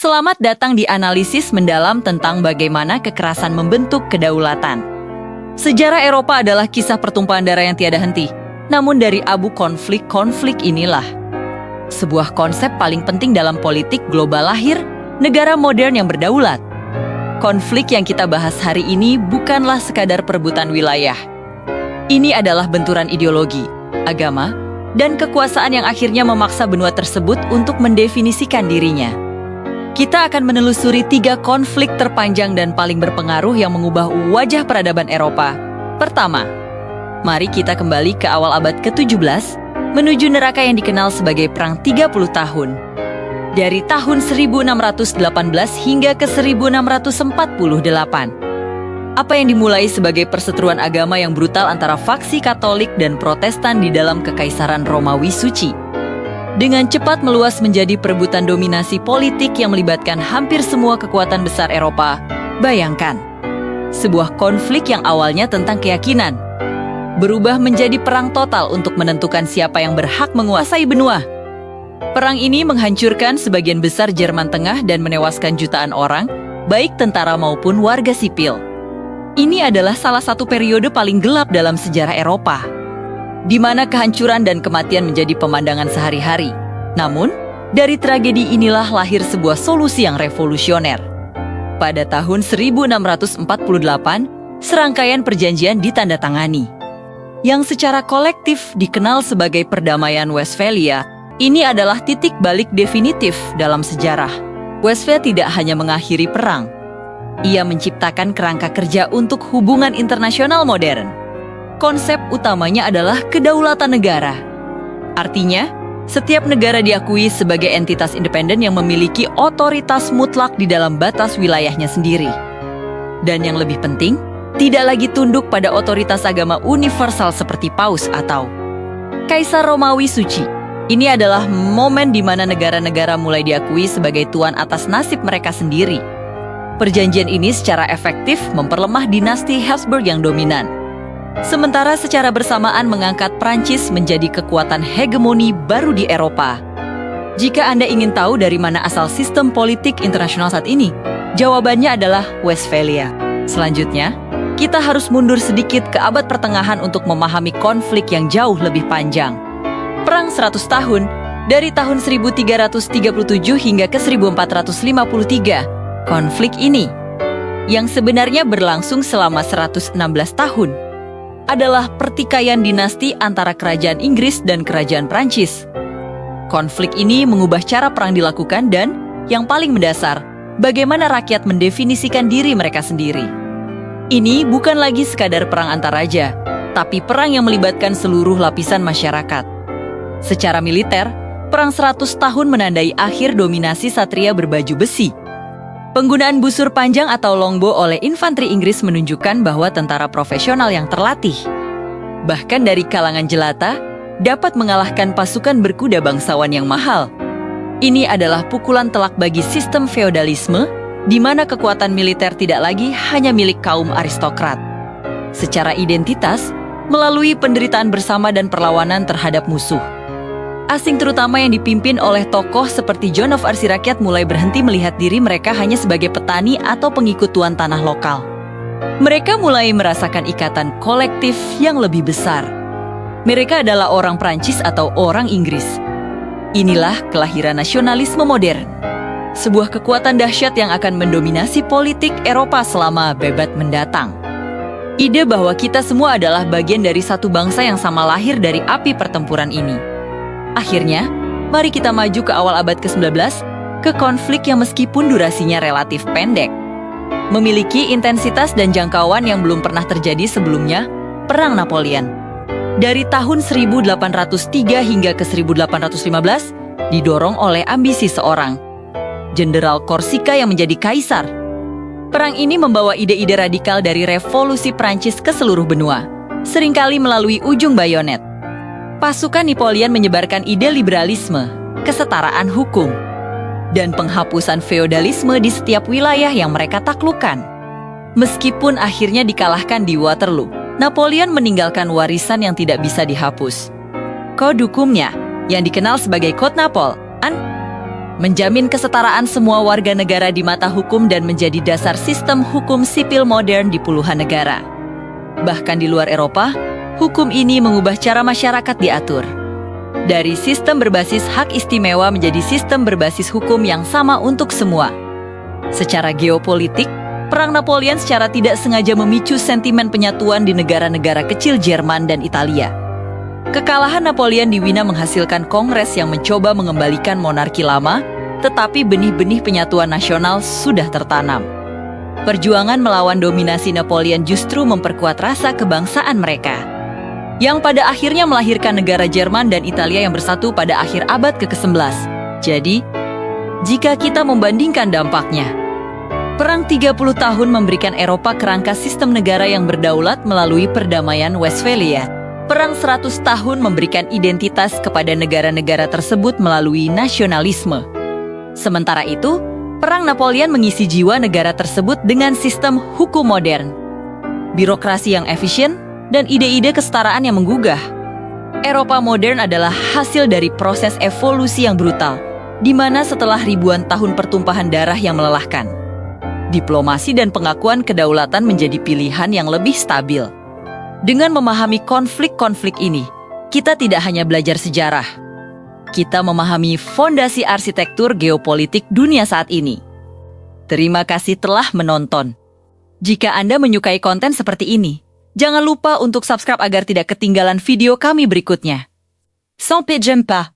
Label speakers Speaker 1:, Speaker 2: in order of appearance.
Speaker 1: Selamat datang di analisis mendalam tentang bagaimana kekerasan membentuk kedaulatan. Sejarah Eropa adalah kisah pertumpahan darah yang tiada henti. Namun dari abu konflik inilah sebuah konsep paling penting dalam politik global lahir negara modern yang berdaulat. Konflik yang kita bahas hari ini bukanlah sekadar perebutan wilayah. Ini adalah benturan ideologi, agama, dan kekuasaan yang akhirnya memaksa benua tersebut untuk mendefinisikan dirinya. Kita akan menelusuri 3 konflik terpanjang dan paling berpengaruh yang mengubah wajah peradaban Eropa. Pertama, mari kita kembali ke awal abad ke-17, menuju neraka yang dikenal sebagai Perang 30 tahun. Dari tahun 1618 hingga ke 1648. Apa yang dimulai sebagai perseteruan agama yang brutal antara faksi Katolik dan Protestan di dalam Kekaisaran Romawi Suci, dengan cepat meluas menjadi perebutan dominasi politik yang melibatkan hampir semua kekuatan besar Eropa. Bayangkan, sebuah konflik yang awalnya tentang keyakinan, berubah menjadi perang total untuk menentukan siapa yang berhak menguasai benua. Perang ini menghancurkan sebagian besar Jerman Tengah dan menewaskan jutaan orang, baik tentara maupun warga sipil. Ini adalah salah satu periode paling gelap dalam sejarah Eropa, di mana kehancuran dan kematian menjadi pemandangan sehari-hari. Namun, dari tragedi inilah lahir sebuah solusi yang revolusioner. Pada tahun 1648, serangkaian perjanjian ditandatangani, yang secara kolektif dikenal sebagai Perdamaian Westphalia. Ini adalah titik balik definitif dalam sejarah. Westphalia tidak hanya mengakhiri perang, ia menciptakan kerangka kerja untuk hubungan internasional modern. Konsep utamanya adalah kedaulatan negara. Artinya, setiap negara diakui sebagai entitas independen yang memiliki otoritas mutlak di dalam batas wilayahnya sendiri. Dan yang lebih penting, tidak lagi tunduk pada otoritas agama universal seperti Paus atau Kaisar Romawi Suci. Ini adalah momen di mana negara-negara mulai diakui sebagai tuan atas nasib mereka sendiri. Perjanjian ini secara efektif memperlemah dinasti Habsburg yang dominan, sementara secara bersamaan mengangkat Prancis menjadi kekuatan hegemoni baru di Eropa. Jika Anda ingin tahu dari mana asal sistem politik internasional saat ini, jawabannya adalah Westphalia. Selanjutnya, kita harus mundur sedikit ke abad pertengahan untuk memahami konflik yang jauh lebih panjang. Perang 100 tahun, dari tahun 1337 hingga ke 1453. Konflik ini, yang sebenarnya berlangsung selama 116 tahun, adalah pertikaian dinasti antara kerajaan Inggris dan kerajaan Prancis. Konflik ini mengubah cara perang dilakukan dan, yang paling mendasar, bagaimana rakyat mendefinisikan diri mereka sendiri. Ini bukan lagi sekadar perang antar raja, tapi perang yang melibatkan seluruh lapisan masyarakat. Secara militer, perang 100 tahun menandai akhir dominasi satria berbaju besi. Penggunaan busur panjang atau longbow oleh infanteri Inggris menunjukkan bahwa tentara profesional yang terlatih, bahkan dari kalangan jelata, dapat mengalahkan pasukan berkuda bangsawan yang mahal. Ini adalah pukulan telak bagi sistem feodalisme, di mana kekuatan militer tidak lagi hanya milik kaum aristokrat. Secara identitas, melalui penderitaan bersama dan perlawanan terhadap musuh asing, terutama yang dipimpin oleh tokoh seperti Joan of Arc, rakyat mulai berhenti melihat diri mereka hanya sebagai petani atau pengikut tuan tanah lokal. Mereka mulai merasakan ikatan kolektif yang lebih besar. Mereka adalah orang Prancis atau orang Inggris. Inilah kelahiran nasionalisme modern, sebuah kekuatan dahsyat yang akan mendominasi politik Eropa selama abad mendatang. Ide bahwa kita semua adalah bagian dari satu bangsa yang sama lahir dari api pertempuran ini. Akhirnya, mari kita maju ke awal abad ke-19, ke konflik yang meskipun durasinya relatif pendek, memiliki intensitas dan jangkauan yang belum pernah terjadi sebelumnya, Perang Napoleon. Dari tahun 1803 hingga ke 1815, didorong oleh ambisi seorang Jenderal Korsika yang menjadi kaisar. Perang ini membawa ide-ide radikal dari revolusi Prancis ke seluruh benua, seringkali melalui ujung bayonet. Pasukan Napoleon menyebarkan ide liberalisme, kesetaraan hukum, dan penghapusan feodalisme di setiap wilayah yang mereka taklukkan. Meskipun akhirnya dikalahkan di Waterloo, Napoleon meninggalkan warisan yang tidak bisa dihapus. Kode hukumnya, yang dikenal sebagai Code Napoleon, menjamin kesetaraan semua warga negara di mata hukum dan menjadi dasar sistem hukum sipil modern di puluhan negara. Bahkan di luar Eropa, hukum ini mengubah cara masyarakat diatur. Dari sistem berbasis hak istimewa menjadi sistem berbasis hukum yang sama untuk semua. Secara geopolitik, Perang Napoleon secara tidak sengaja memicu sentimen penyatuan di negara-negara kecil Jerman dan Italia. Kekalahan Napoleon di Wina menghasilkan kongres yang mencoba mengembalikan monarki lama, tetapi benih-benih penyatuan nasional sudah tertanam. Perjuangan melawan dominasi Napoleon justru memperkuat rasa kebangsaan mereka, yang pada akhirnya melahirkan negara Jerman dan Italia yang bersatu pada akhir abad ke-11. Jadi, jika kita membandingkan dampaknya, Perang 30 tahun memberikan Eropa kerangka sistem negara yang berdaulat melalui perdamaian Westphalia. Perang 100 tahun memberikan identitas kepada negara-negara tersebut melalui nasionalisme. Sementara itu, Perang Napoleon mengisi jiwa negara tersebut dengan sistem hukum modern, birokrasi yang efisien, dan ide-ide kesetaraan yang menggugah. Eropa modern adalah hasil dari proses evolusi yang brutal, di mana setelah ribuan tahun pertumpahan darah yang melelahkan, diplomasi dan pengakuan kedaulatan menjadi pilihan yang lebih stabil. Dengan memahami konflik-konflik ini, kita tidak hanya belajar sejarah, kita memahami fondasi arsitektur geopolitik dunia saat ini. Terima kasih telah menonton. Jika Anda menyukai konten seperti ini, jangan lupa untuk subscribe agar tidak ketinggalan video kami berikutnya. Sampai jumpa!